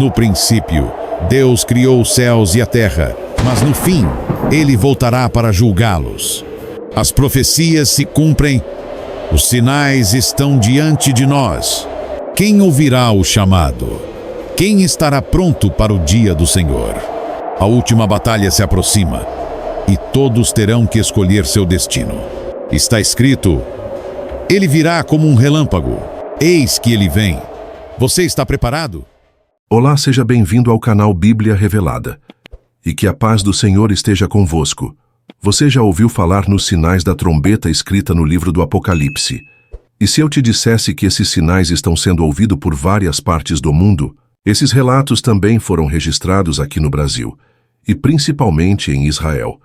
No princípio, Deus criou os céus e a terra, mas no fim, Ele voltará para julgá-los. As profecias se cumprem, os sinais estão diante de nós. Quem ouvirá o chamado? Quem estará pronto para o dia do Senhor? A última batalha se aproxima, e todos terão que escolher seu destino. Está escrito: Ele virá como um relâmpago. Eis que Ele vem. Você está preparado? Olá, seja bem-vindo ao canal Bíblia Revelada. E que a paz do Senhor esteja convosco. Você já ouviu falar nos sinais da trombeta escrita no livro do Apocalipse? E se eu te dissesse que esses sinais estão sendo ouvidos por várias partes do mundo, esses relatos também foram registrados aqui no Brasil, e principalmente em Israel.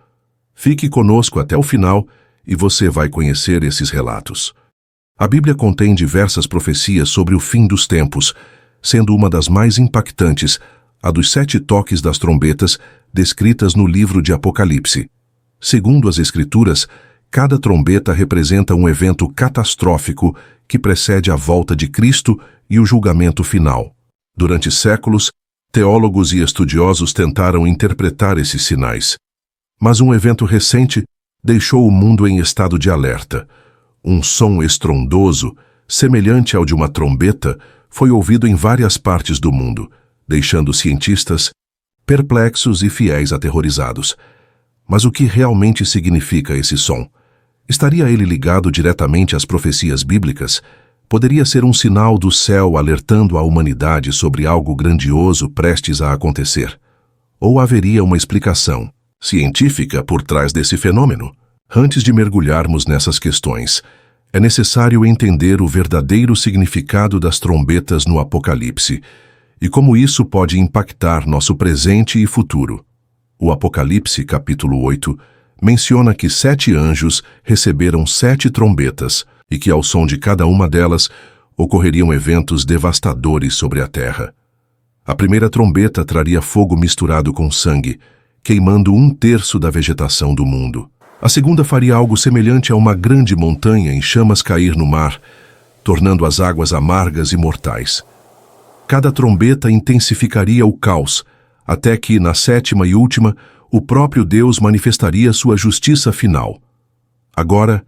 Fique conosco até o final e você vai conhecer esses relatos. A Bíblia contém diversas profecias sobre o fim dos tempos, sendo uma das mais impactantes a dos 7 toques das trombetas descritas no livro de Apocalipse. Segundo as Escrituras, cada trombeta representa um evento catastrófico que precede a volta de Cristo e o julgamento final. Durante séculos, teólogos e estudiosos tentaram interpretar esses sinais. Mas um evento recente deixou o mundo em estado de alerta. Um som estrondoso, semelhante ao de uma trombeta, foi ouvido em várias partes do mundo, deixando cientistas perplexos e fiéis aterrorizados. Mas o que realmente significa esse som? Estaria ele ligado diretamente às profecias bíblicas? Poderia ser um sinal do céu alertando a humanidade sobre algo grandioso prestes a acontecer? Ou haveria uma explicação científica por trás desse fenômeno? Antes de mergulharmos nessas questões, é necessário entender o verdadeiro significado das trombetas no Apocalipse e como isso pode impactar nosso presente e futuro. O Apocalipse, capítulo 8, menciona que 7 anjos receberam 7 trombetas e que ao som de cada uma delas ocorreriam eventos devastadores sobre a terra. A primeira trombeta traria fogo misturado com sangue, queimando 1/3 da vegetação do mundo. A segunda faria algo semelhante a uma grande montanha em chamas cair no mar, tornando as águas amargas e mortais. Cada trombeta intensificaria o caos, até que, na 7ª e última, o próprio Deus manifestaria sua justiça final. Agora,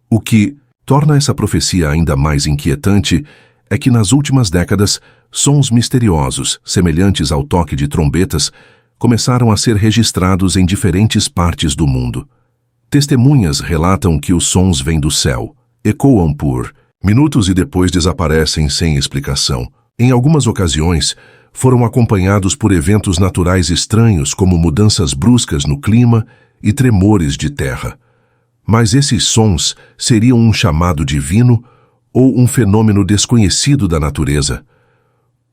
o que torna essa profecia ainda mais inquietante é que nas últimas décadas, sons misteriosos, semelhantes ao toque de trombetas, começaram a ser registrados em diferentes partes do mundo. Testemunhas relatam que os sons vêm do céu, ecoam por minutos e depois desaparecem sem explicação. Em algumas ocasiões, foram acompanhados por eventos naturais estranhos como mudanças bruscas no clima e tremores de terra. Mas esses sons seriam um chamado divino ou um fenômeno desconhecido da natureza?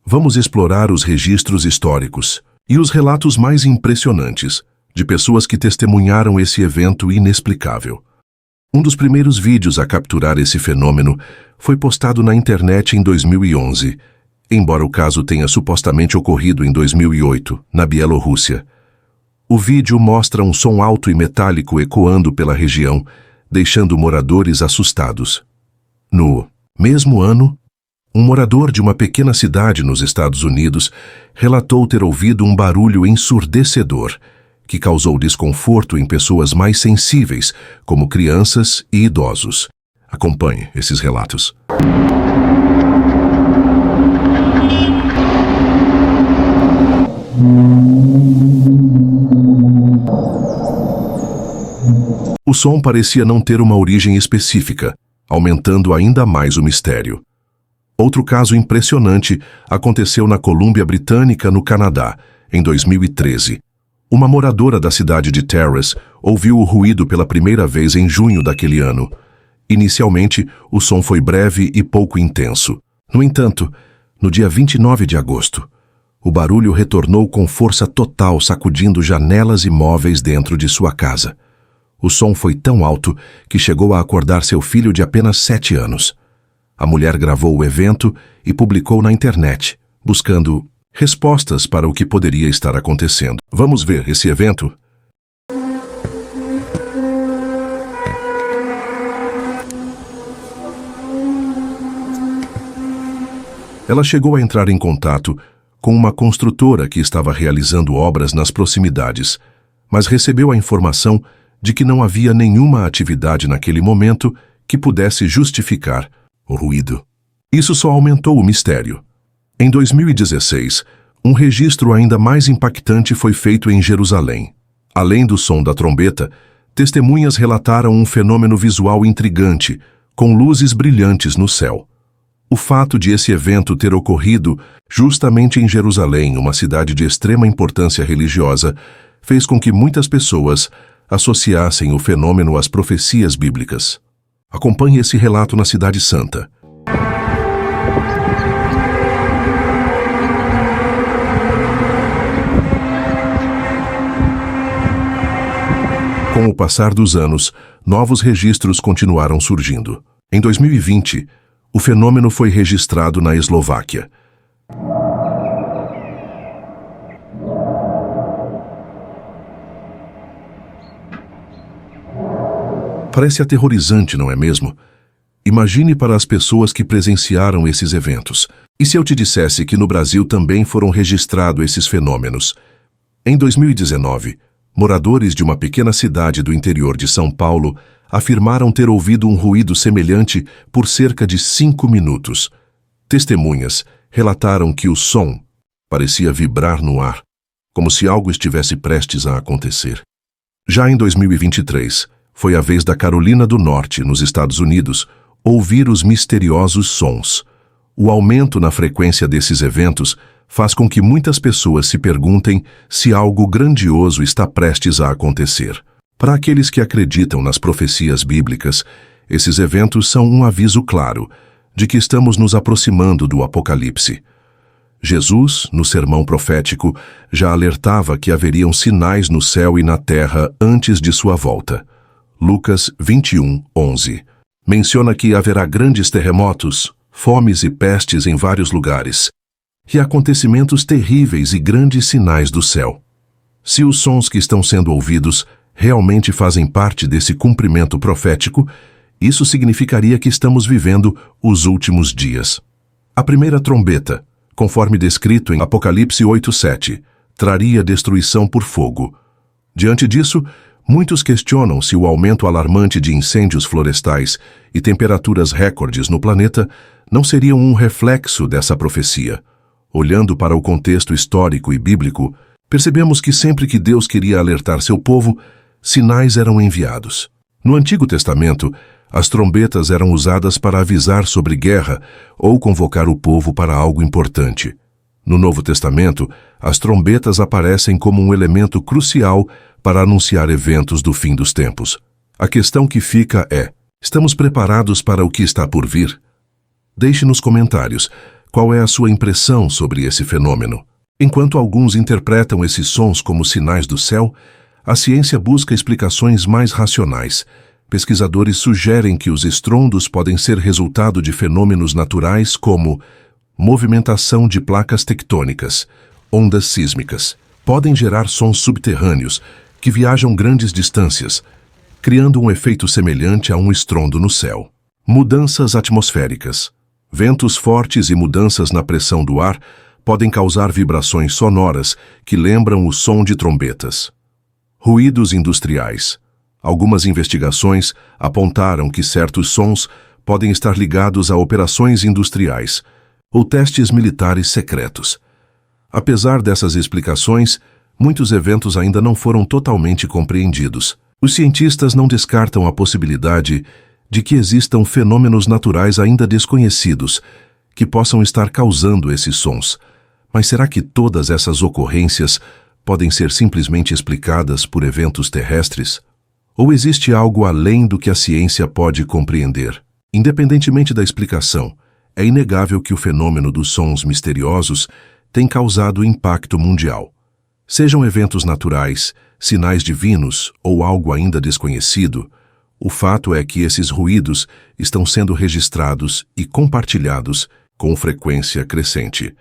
Vamos explorar os registros históricos e os relatos mais impressionantes de pessoas que testemunharam esse evento inexplicável. Um dos primeiros vídeos a capturar esse fenômeno foi postado na internet em 2011, embora o caso tenha supostamente ocorrido em 2008, na Bielorrússia. O vídeo mostra um som alto e metálico ecoando pela região, deixando moradores assustados. No mesmo ano, um morador de uma pequena cidade nos Estados Unidos relatou ter ouvido um barulho ensurdecedor, que causou desconforto em pessoas mais sensíveis, como crianças e idosos. Acompanhe esses relatos. O som parecia não ter uma origem específica, aumentando ainda mais o mistério. Outro caso impressionante aconteceu na Colômbia Britânica, no Canadá, em 2013. Uma moradora da cidade de Terrace ouviu o ruído pela primeira vez em junho daquele ano. Inicialmente, o som foi breve e pouco intenso. No entanto, no dia 29 de agosto, o barulho retornou com força total, sacudindo janelas e móveis dentro de sua casa. O som foi tão alto que chegou a acordar seu filho de apenas 7 anos. A mulher gravou o evento e publicou na internet, buscando respostas para o que poderia estar acontecendo. Vamos ver esse evento? Ela chegou a entrar em contato com uma construtora que estava realizando obras nas proximidades, mas recebeu a informação de que não havia nenhuma atividade naquele momento que pudesse justificar o ruído. Isso só aumentou o mistério. Em 2016, um registro ainda mais impactante foi feito em Jerusalém. Além do som da trombeta, testemunhas relataram um fenômeno visual intrigante, com luzes brilhantes no céu. O fato de esse evento ter ocorrido justamente em Jerusalém, uma cidade de extrema importância religiosa, fez com que muitas pessoas associassem o fenômeno às profecias bíblicas. Acompanhe esse relato na Cidade Santa. Com o passar dos anos, novos registros continuaram surgindo. Em 2020, o fenômeno foi registrado na Eslováquia. Parece aterrorizante, não é mesmo? Imagine para as pessoas que presenciaram esses eventos. E se eu te dissesse que no Brasil também foram registrados esses fenômenos? Em 2019, moradores de uma pequena cidade do interior de São Paulo afirmaram ter ouvido um ruído semelhante por cerca de 5 minutos. Testemunhas relataram que o som parecia vibrar no ar, como se algo estivesse prestes a acontecer. Já em 2023, foi a vez da Carolina do Norte, nos Estados Unidos, ouvir os misteriosos sons. O aumento na frequência desses eventos faz com que muitas pessoas se perguntem se algo grandioso está prestes a acontecer. Para aqueles que acreditam nas profecias bíblicas, esses eventos são um aviso claro de que estamos nos aproximando do Apocalipse. Jesus, no sermão profético, já alertava que haveriam sinais no céu e na terra antes de sua volta. Lucas 21:11. Menciona que haverá grandes terremotos, fomes e pestes em vários lugares, e acontecimentos terríveis e grandes sinais do céu. Se os sons que estão sendo ouvidos realmente fazem parte desse cumprimento profético, isso significaria que estamos vivendo os últimos dias. A primeira trombeta, conforme descrito em Apocalipse 8:7, traria destruição por fogo. Diante disso, muitos questionam se o aumento alarmante de incêndios florestais e temperaturas recordes no planeta não seriam um reflexo dessa profecia. Olhando para o contexto histórico e bíblico, percebemos que sempre que Deus queria alertar seu povo, sinais eram enviados. No Antigo Testamento, as trombetas eram usadas para avisar sobre guerra ou convocar o povo para algo importante. No Novo Testamento, as trombetas aparecem como um elemento crucial para anunciar eventos do fim dos tempos. A questão que fica é: estamos preparados para o que está por vir? Deixe nos comentários qual é a sua impressão sobre esse fenômeno. Enquanto alguns interpretam esses sons como sinais do céu, a ciência busca explicações mais racionais. Pesquisadores sugerem que os estrondos podem ser resultado de fenômenos naturais como movimentação de placas tectônicas, ondas sísmicas. Podem gerar sons subterrâneos que viajam grandes distâncias, criando um efeito semelhante a um estrondo no céu. Mudanças atmosféricas. Ventos fortes e mudanças na pressão do ar podem causar vibrações sonoras que lembram o som de trombetas. Ruídos industriais. Algumas investigações apontaram que certos sons podem estar ligados a operações industriais ou testes militares secretos. Apesar dessas explicações, muitos eventos ainda não foram totalmente compreendidos. Os cientistas não descartam a possibilidade de que existam fenômenos naturais ainda desconhecidos que possam estar causando esses sons. Mas será que todas essas ocorrências podem ser simplesmente explicadas por eventos terrestres? Ou existe algo além do que a ciência pode compreender? Independentemente da explicação, é inegável que o fenômeno dos sons misteriosos tem causado impacto mundial. Sejam eventos naturais, sinais divinos ou algo ainda desconhecido, o fato é que esses ruídos estão sendo registrados e compartilhados com frequência crescente.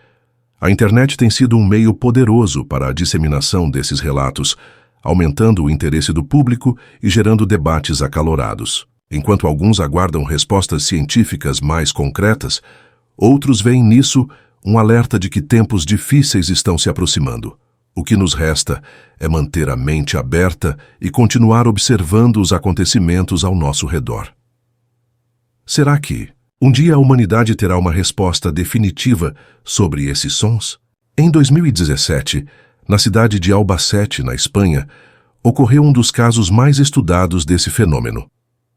A internet tem sido um meio poderoso para a disseminação desses relatos, aumentando o interesse do público e gerando debates acalorados. Enquanto alguns aguardam respostas científicas mais concretas, outros veem nisso um alerta de que tempos difíceis estão se aproximando. O que nos resta é manter a mente aberta e continuar observando os acontecimentos ao nosso redor. Será que um dia a humanidade terá uma resposta definitiva sobre esses sons? Em 2017, na cidade de Albacete, na Espanha, ocorreu um dos casos mais estudados desse fenômeno.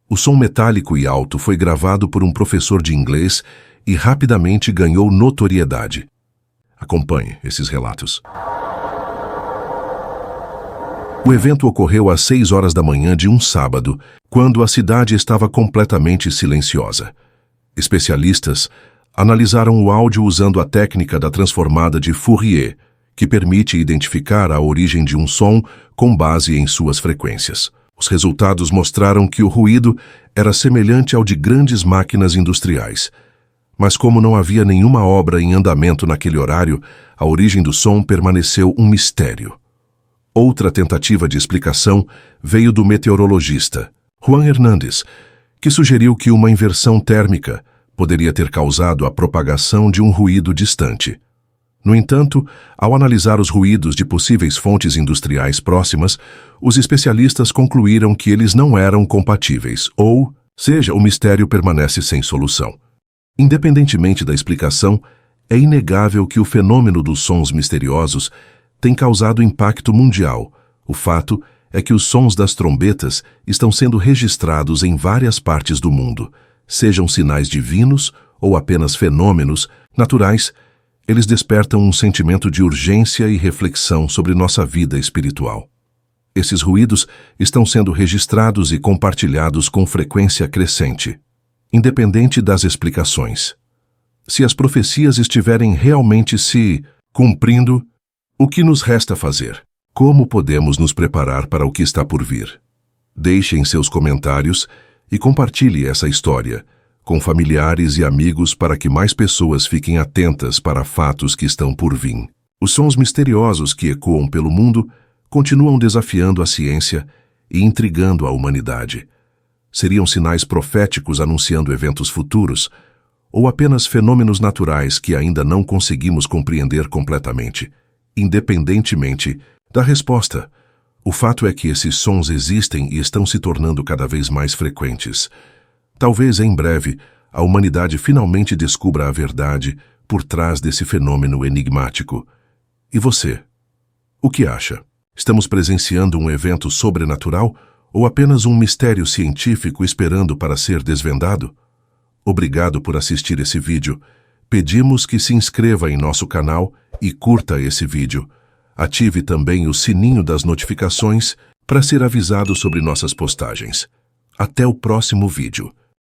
O som metálico e alto foi gravado por um professor de inglês e rapidamente ganhou notoriedade. Acompanhe esses relatos. O evento ocorreu às 6 horas da manhã de um sábado, quando a cidade estava completamente silenciosa. Especialistas analisaram o áudio usando a técnica da transformada de Fourier, que permite identificar a origem de um som com base em suas frequências. Os resultados mostraram que o ruído era semelhante ao de grandes máquinas industriais. Mas como não havia nenhuma obra em andamento naquele horário, a origem do som permaneceu um mistério. Outra tentativa de explicação veio do meteorologista, Juan Hernández, que sugeriu que uma inversão térmica poderia ter causado a propagação de um ruído distante. No entanto, ao analisar os ruídos de possíveis fontes industriais próximas, os especialistas concluíram que eles não eram compatíveis, ou seja, o mistério permanece sem solução. Independentemente da explicação, é inegável que o fenômeno dos sons misteriosos tem causado impacto mundial. O fato é que os sons das trombetas estão sendo registrados em várias partes do mundo, sejam sinais divinos ou apenas fenômenos naturais. Eles despertam um sentimento de urgência e reflexão sobre nossa vida espiritual. Esses ruídos estão sendo registrados e compartilhados com frequência crescente, independente das explicações. Se as profecias estiverem realmente se cumprindo, o que nos resta fazer? Como podemos nos preparar para o que está por vir? Deixem seus comentários e compartilhe essa história com familiares e amigos para que mais pessoas fiquem atentas para fatos que estão por vir. Os sons misteriosos que ecoam pelo mundo continuam desafiando a ciência e intrigando a humanidade. Seriam sinais proféticos anunciando eventos futuros, ou apenas fenômenos naturais que ainda não conseguimos compreender completamente? Independentemente da resposta, o fato é que esses sons existem e estão se tornando cada vez mais frequentes. Talvez em breve a humanidade finalmente descubra a verdade por trás desse fenômeno enigmático. E você? O que acha? Estamos presenciando um evento sobrenatural ou apenas um mistério científico esperando para ser desvendado? Obrigado por assistir esse vídeo. Pedimos que se inscreva em nosso canal e curta esse vídeo. Ative também o sininho das notificações para ser avisado sobre nossas postagens. Até o próximo vídeo.